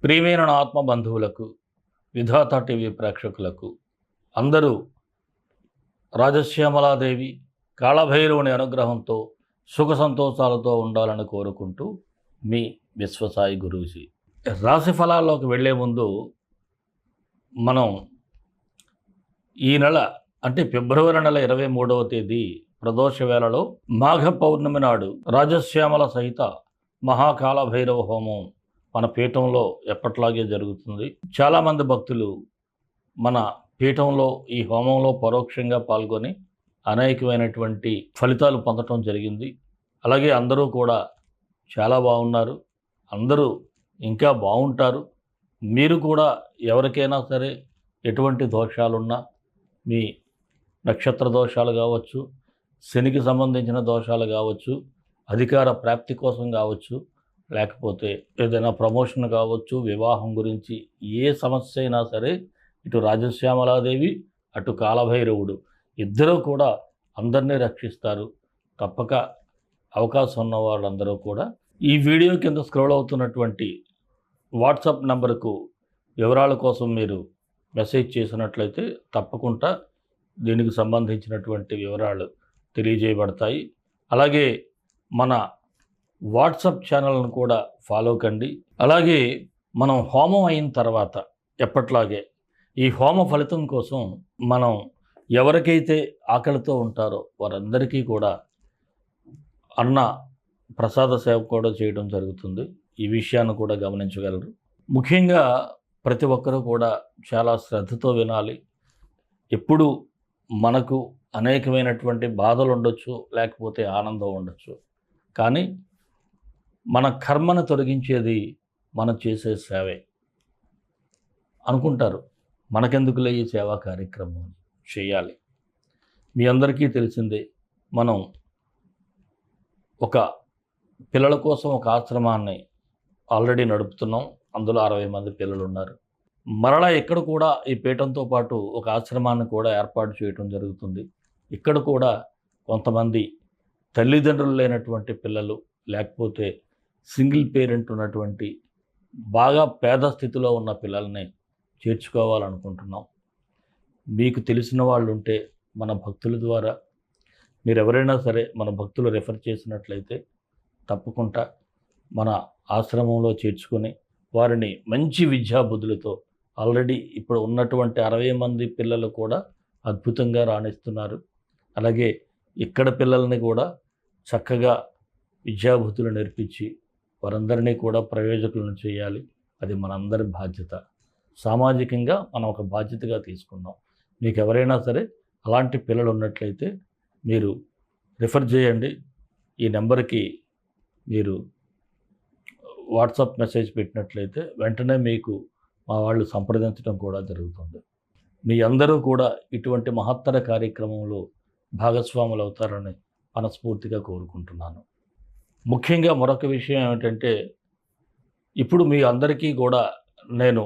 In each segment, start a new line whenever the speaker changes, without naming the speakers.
ప్రియమైన నా ఆత్మ బంధువులకు, విధాత టీవీ ప్రేక్షకులకు అందరూ రాజశ్యామలాదేవి కాళభైరవుని అనుగ్రహంతో సుఖ సంతోషాలతో ఉండాలని కోరుకుంటూ మీ విశ్వసాయి గురూజీ. రాశి ఫలాల్లోకి వెళ్లే ముందు మనం ఈ నెల అంటే ఫిబ్రవరి నెల 23వ తేదీ ప్రదోష వేళలో మాఘ పౌర్ణమి నాడు రాజశ్యామల సహిత మహాకాళ భైరవ హోమం మన పీఠంలో ఎప్పట్లాగే జరుగుతుంది. చాలామంది భక్తులు మన పీఠంలో ఈ హోమంలో పరోక్షంగా పాల్గొని అనేకమైనటువంటి ఫలితాలు పొందటం జరిగింది. అలాగే అందరూ కూడా చాలా బాగున్నారు, అందరూ ఇంకా బాగుంటారు. మీరు కూడా ఎవరికైనా సరే ఎటువంటి దోషాలున్నా, మీ నక్షత్ర దోషాలు కావచ్చు, శనికి సంబంధించిన దోషాలు కావచ్చు, అధికార ప్రాప్తి కోసం కావచ్చు, లేకపోతే ఏదైనా ప్రమోషన్ కావచ్చు, వివాహం గురించి ఏ సమస్య అయినా సరే ఇటు రాజశ్యామలాదేవి అటు కాలభైరవుడు ఇద్దరూ కూడా అందరినీ రక్షిస్తారు. తప్పక అవకాశం ఉన్న వాళ్ళందరూ కూడా ఈ వీడియో కింద స్క్రోల్ అవుతున్నటువంటి వాట్సాప్ నంబర్కు వివరాల కోసం మీరు మెసేజ్ చేసినట్లయితే తప్పకుండా దీనికి సంబంధించినటువంటి వివరాలు తెలియజేయబడతాయి. అలాగే మన వాట్సాప్ ఛానల్ను కూడా ఫాలో కండి. అలాగే మనం హోమం అయిన తర్వాత ఎప్పట్లాగే ఈ హోమ ఫలితం కోసం మనం ఎవరికైతే ఆకలితో ఉంటారో వారందరికీ కూడా అన్న ప్రసాద సేవ కూడా చేయడం జరుగుతుంది. ఈ విషయాన్ని కూడా గమనించగలరు. ముఖ్యంగా ప్రతి ఒక్కరూ కూడా చాలా శ్రద్ధతో వినాలి. ఎప్పుడు మనకు అనేకమైనటువంటి బాధలు ఉండొచ్చు, లేకపోతే ఆనందం ఉండొచ్చు, కానీ మన కర్మను తొలగించేది మనం చేసే సేవే. అనుకుంటారు మనకెందుకులే ఈ సేవా కార్యక్రమం చేయాలి. మీ అందరికీ తెలిసిందే, మనం ఒక పిల్లల కోసం ఒక ఆశ్రమాన్ని ఆల్రెడీ నడుపుతున్నాం. అందులో 60 మంది పిల్లలు ఉన్నారు. మరలా ఇక్కడ కూడా ఈ పీఠంతో పాటు ఒక ఆశ్రమాన్ని కూడా ఏర్పాటు చేయడం జరుగుతుంది. ఇక్కడ కూడా కొంతమంది తల్లిదండ్రులు లేనటువంటి పిల్లలు, లేకపోతే సింగిల్ పేరెంట్ ఉన్నటువంటి బాగా పేద స్థితిలో ఉన్న పిల్లల్ని చేర్చుకోవాలనుకుంటున్నాం. మీకు తెలిసిన వాళ్ళు ఉంటే మన భక్తుల ద్వారా మీరు ఎవరైనా సరే మన భక్తులు రెఫర్ చేసినట్లయితే తప్పకుండా మన ఆశ్రమంలో చేర్చుకొని వారిని మంచి విద్యాబుద్ధులతో ఆల్రెడీ ఇప్పుడు ఉన్నటువంటి 60 మంది పిల్లలు కూడా అద్భుతంగా రాణిస్తున్నారు. అలాగే ఇక్కడ పిల్లల్ని కూడా చక్కగా విద్యాబుద్ధులు నేర్పించి వారందరినీ కూడా ప్రయోజకులను చేయాలి. అది మనందరి బాధ్యత. సామాజికంగా మనం ఒక బాధ్యతగా తీసుకుందాం. మీకు ఎవరైనా సరే అలాంటి పిల్లలు ఉన్నట్లయితే మీరు రిఫర్ చేయండి. ఈ నెంబర్కి మీరు వాట్సాప్ మెసేజ్ పెట్టినట్లయితే వెంటనే మీకు మా వాళ్ళు సంప్రదించడం కూడా జరుగుతుంది. మీ అందరూ కూడా ఇటువంటి మహత్తర కార్యక్రమంలో భాగస్వాములు అవుతారని మనస్ఫూర్తిగా కోరుకుంటున్నాను. ముఖ్యంగా మరొక విషయం ఏమిటంటే, ఇప్పుడు మీ అందరికీ కూడా నేను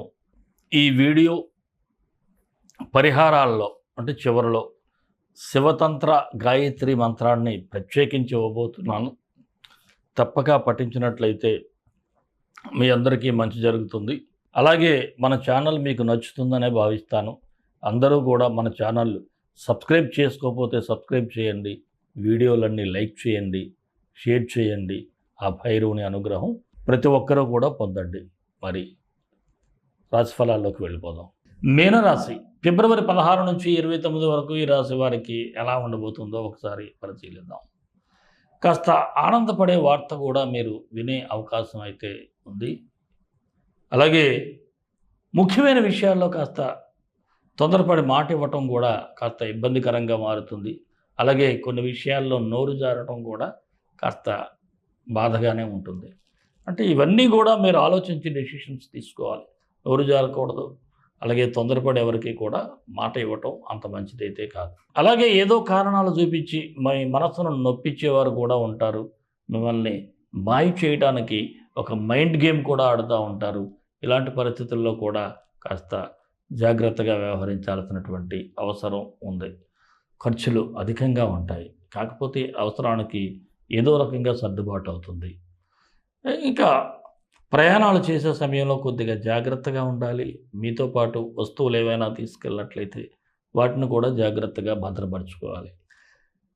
ఈ వీడియో పరిహారాల్లో అంటే చివరిలో శివతంత్ర గాయత్రి మంత్రాన్ని ప్రత్యేకించి ఇవ్వబోతున్నాను. తప్పక పఠించినట్లయితే మీ అందరికీ మంచి జరుగుతుంది. అలాగే మన ఛానల్ మీకు నచ్చుతుందనే భావిస్తాను. అందరూ కూడా మన ఛానల్ సబ్స్క్రైబ్ చేసుకోకపోతే సబ్స్క్రైబ్ చేయండి, వీడియోలన్నీ లైక్ చేయండి, షేర్ చేయండి. ఆ భైరవుని అనుగ్రహం ప్రతి ఒక్కరూ కూడా పొందండి. మరి రాశిఫలాల్లోకి వెళ్ళిపోదాం. మీనరాశి ఫిబ్రవరి 16 నుంచి 29 వరకు ఈ రాశి వారికి ఎలా ఉండబోతుందో ఒకసారి పరిశీలిద్దాం. కాస్త ఆనందపడే వార్త కూడా మీరు వినే అవకాశం అయితే ఉంది. అలాగే ముఖ్యమైన విషయాల్లో కాస్త తొందరపడి మాట ఇవ్వటం కూడా కాస్త ఇబ్బందికరంగా మారుతుంది. అలాగే కొన్ని విషయాల్లో నోరు జారటం కూడా కాస్త బాధగానే ఉంటుంది. అంటే ఇవన్నీ కూడా మీరు ఆలోచించి డెసిషన్స్ తీసుకోవాలి. నోరు జారకూడదు. అలాగే తొందరపడి ఎవరికి కూడా మాట ఇవ్వటం అంత మంచిదైతే కాదు. అలాగే ఏదో కారణాలు చూపించి మీ మనసును నొప్పించేవారు కూడా ఉంటారు. మిమ్మల్ని మాయ చేయడానికి ఒక మైండ్ గేమ్ కూడా ఆడుతూ ఉంటారు. ఇలాంటి పరిస్థితుల్లో కూడా కాస్త జాగ్రత్తగా వ్యవహరించాల్సినటువంటి అవసరం ఉంది. ఖర్చులు అధికంగా ఉంటాయి. కాకపోతే అవసరానికి ఏదో రకంగా సర్దుబాటు అవుతుంది. ఇంకా ప్రయాణాలు చేసే సమయంలో కొద్దిగా జాగ్రత్తగా ఉండాలి. మీతో పాటు వస్తువులు ఏవైనా తీసుకెళ్ళినట్లయితే వాటిని కూడా జాగ్రత్తగా భద్రపరుచుకోవాలి.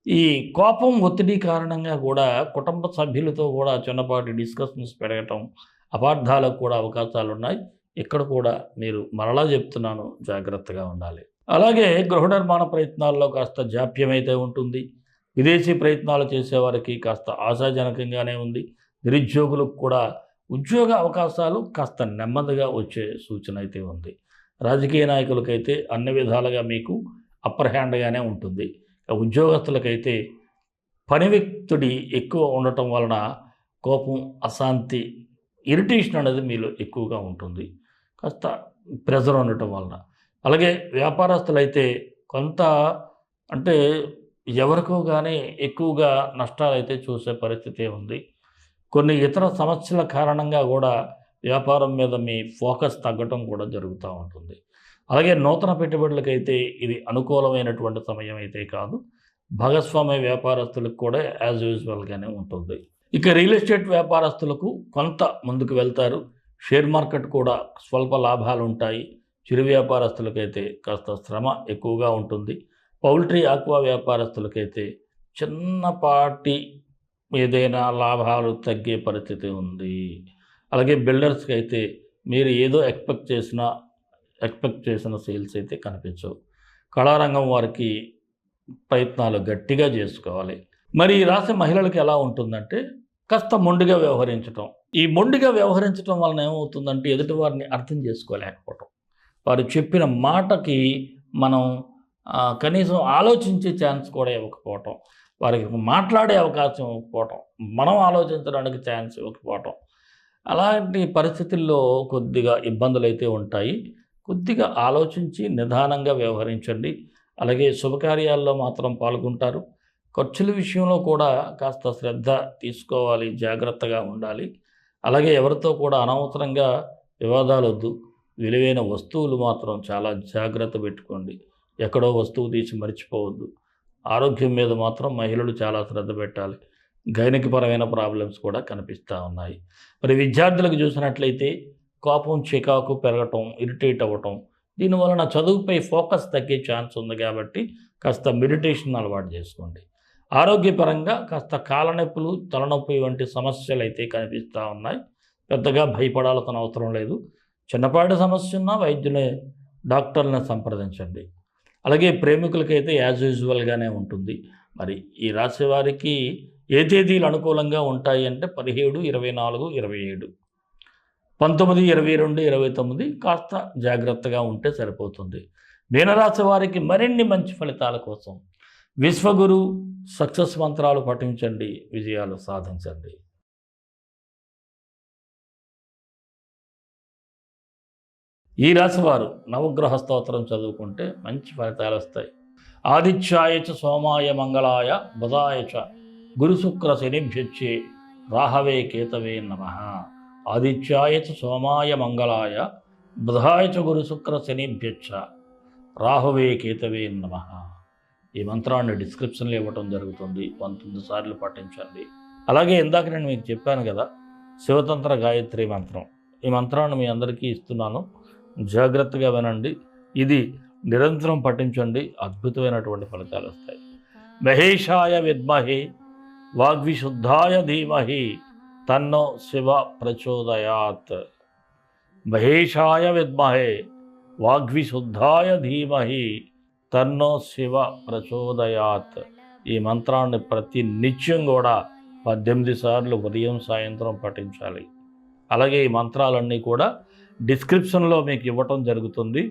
ఈ కోపం, ఒత్తిడి కారణంగా కూడా కుటుంబ సభ్యులతో కూడా చిన్నపాటి డిస్కషన్స్ పెరగటం, అపార్థాలకు కూడా అవకాశాలున్నాయి. ఇక్కడ కూడా మీరు మరలా చెప్తున్నాను, జాగ్రత్తగా ఉండాలి. అలాగే గృహ నిర్మాణ ప్రయత్నాల్లో కాస్త జాప్యం అయితే ఉంటుంది. విదేశీ ప్రయత్నాలు చేసేవారికి కాస్త ఆశాజనకంగానే ఉంది. నిరుద్యోగులకు కూడా ఉద్యోగ అవకాశాలు కాస్త నెమ్మదిగా వచ్చే సూచన అయితే ఉంది. రాజకీయ నాయకులకైతే అన్ని విధాలుగా మీకు అప్పర్ హ్యాండ్గానే ఉంటుంది. ఉద్యోగస్తులకైతే పని వ్యక్తుడి ఎక్కువ ఉండటం వలన కోపం, అశాంతి, ఇరిటేషన్ అనేది మీలో ఎక్కువగా ఉంటుంది, కాస్త ప్రెజర్ ఉండటం వలన. అలాగే వ్యాపారస్తులైతే కొంత అంటే ఎవరికో కానీ ఎక్కువగా నష్టాలైతే చూసే పరిస్థితి ఉంది. కొన్ని ఇతర సమస్యల కారణంగా కూడా వ్యాపారం మీద మీ ఫోకస్ తగ్గటం కూడా జరుగుతూ ఉంటుంది. అలాగే నూతన పెట్టుబడులకైతే ఇది అనుకూలమైనటువంటి సమయం అయితే కాదు. భాగస్వామ్య వ్యాపారస్తులకు కూడా యాజ్ యూజువల్గానే ఉంటుంది. ఇక రియల్ ఎస్టేట్ వ్యాపారస్తులకు కొంత ముందుకు వెళ్తారు. షేర్ మార్కెట్ కూడా స్వల్ప లాభాలు ఉంటాయి. చిరు వ్యాపారస్తులకైతే కాస్త శ్రమ ఎక్కువగా ఉంటుంది. పౌల్ట్రీ, ఆక్వా వ్యాపారస్తులకైతే చిన్నపాటి ఏదైనా లాభాలు తగ్గే పరిస్థితి ఉంది. అలాగే బిల్డర్స్కి అయితే మీరు ఏదో ఎక్స్పెక్ట్ చేసిన సేల్స్ అయితే కనిపించవు. కళారంగం వారికి ప్రయత్నాలు గట్టిగా చేసుకోవాలి. మరి ఈ రాశి మహిళలకు ఎలా ఉంటుందంటే కాస్త మొండిగా వ్యవహరించటం. ఈ మొండిగా వ్యవహరించడం వలన ఏమవుతుందంటే ఎదుటి వారిని అర్థం చేసుకోలేకపోవటం, వారు చెప్పిన మాటకి మనం కనీసం ఆలోచించే ఛాన్స్ కూడా ఇవ్వకపోవటం, వారికి మాట్లాడే అవకాశం ఇవ్వకపోవటం, మనం ఆలోచించడానికి ఛాన్స్ ఇవ్వకపోవటం, అలాంటి పరిస్థితుల్లో కొద్దిగా ఇబ్బందులు అయితే ఉంటాయి. కొద్దిగా ఆలోచించి నిదానంగా వ్యవహరించండి. అలాగే శుభకార్యాల్లో మాత్రం పాల్గొంటారు. ఖర్చుల విషయంలో కూడా కాస్త శ్రద్ధ తీసుకోవాలి, జాగ్రత్తగా ఉండాలి. అలాగే ఎవరితో కూడా అనవసరంగా వివాదాలు వద్దు. విలువైన వస్తువులు మాత్రం చాలా జాగ్రత్త పెట్టుకోండి. ఎక్కడో వస్తువు తీసి మర్చిపోవద్దు. ఆరోగ్యం మీద మాత్రం మహిళలు చాలా శ్రద్ధ పెట్టాలి. గైనికపరమైన ప్రాబ్లమ్స్ కూడా కనిపిస్తూ ఉన్నాయి. మరి విద్యార్థులకు చూసినట్లయితే కోపం, చికాకు పెరగటం, ఇరిటేట్ అవ్వటం, దీనివలన చదువుపై ఫోకస్ తగ్గే ఛాన్స్ ఉంది. కాబట్టి కాస్త మెడిటేషన్ అలవాటు చేసుకోండి. ఆరోగ్యపరంగా కాస్త కాళ్ళనొప్పులు, తలనొప్పి వంటి సమస్యలు అయితే కనిపిస్తూ ఉన్నాయి. పెద్దగా భయపడాల్సిన అవసరం లేదు. చిన్నపాటి సమస్య ఉన్నా డాక్టర్లను సంప్రదించండి. అలాగే ప్రేమికులకైతే యాజ్ యూజువల్గానే ఉంటుంది. మరి ఈ రాశి వారికి ఏ తేదీలు అనుకూలంగా ఉంటాయి అంటే 17, 24, 27, 19, 22, 29 కాస్త జాగ్రత్తగా ఉంటే సరిపోతుంది. మీనరాశి వారికి మరిన్ని మంచి ఫలితాల కోసం విశ్వగురు సక్సెస్ మంత్రాలు పఠించండి, విజయాలు సాధించండి. ఈ రాశివారు నవగ్రహ స్తోత్రం చదువుకుంటే మంచి ఫలితాలు వస్తాయి. ఆదిత్యాయ చ సోమాయ మంగళాయ బుధాయ చ గురుశుక్ర శనిభ్యచ్చే రాహవే కేతవే నమః. ఆదిత్యాయ చ సోమాయ మంగళాయ బుధాయ చ గురుశుక్ర శనిభ్యచ్చ రాహవే కేతవే నమః. ఈ మంత్రాన్ని డిస్క్రిప్షన్లో ఇవ్వటం జరుగుతుంది. 19 సార్లు పఠించండి. అలాగే ఇందాక నేను మీకు చెప్పాను కదా, శివతంత్ర గాయత్రి మంత్రం. ఈ మంత్రాన్ని మీ అందరికీ ఇస్తున్నాను, జాగ్రత్తగా వినండి. ఇది నిరంతరం పఠించండి, అద్భుతమైనటువంటి ఫలితాలు వస్తాయి. మహేశాయ విద్మహే వాగ్విశుద్ధాయ ధీమహి తన్నో శివ ప్రచోదయాత్. మహేశాయ విద్మహే వాగ్విశుద్ధాయ ధీమహి తన్నో శివ ప్రచోదయాత్. ఈ మంత్రాన్ని ప్రతి నిత్యం కూడా 18 సార్లు ఉదయం, సాయంత్రం పఠించాలి. అలాగే ఈ మంత్రాలన్నీ కూడా డిస్క్రిప్షన్లో మీకు ఇవ్వటం జరుగుతుంది.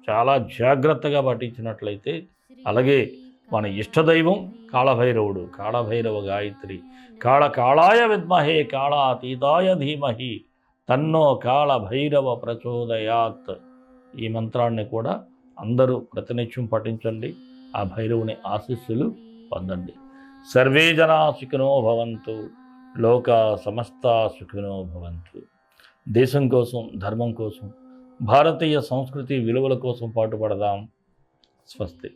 చాలా జాగ్రత్తగా పఠించినట్లయితే. అలాగే మన ఇష్టదైవం కాళభైరవుడు, కాళభైరవ గాయత్రి. కాళాయ విద్మహే కాళాతీతాయ ధీమహి తన్నో కాళభైరవ ప్రచోదయాత్. ఈ మంత్రాన్ని కూడా అందరూ ప్రతినిత్యం పఠించండి. ఆ భైరవుని ఆశీస్సులు పొందండి. సర్వే జనా సుఖినో భవంతు, లోకా సమస్తా సుఖినో భవంతు. దేశం కోసం, ధర్మం కోసం, భారతీయ సంస్కృతి విలువల కోసం పాటుపడదాం. స్వస్తి.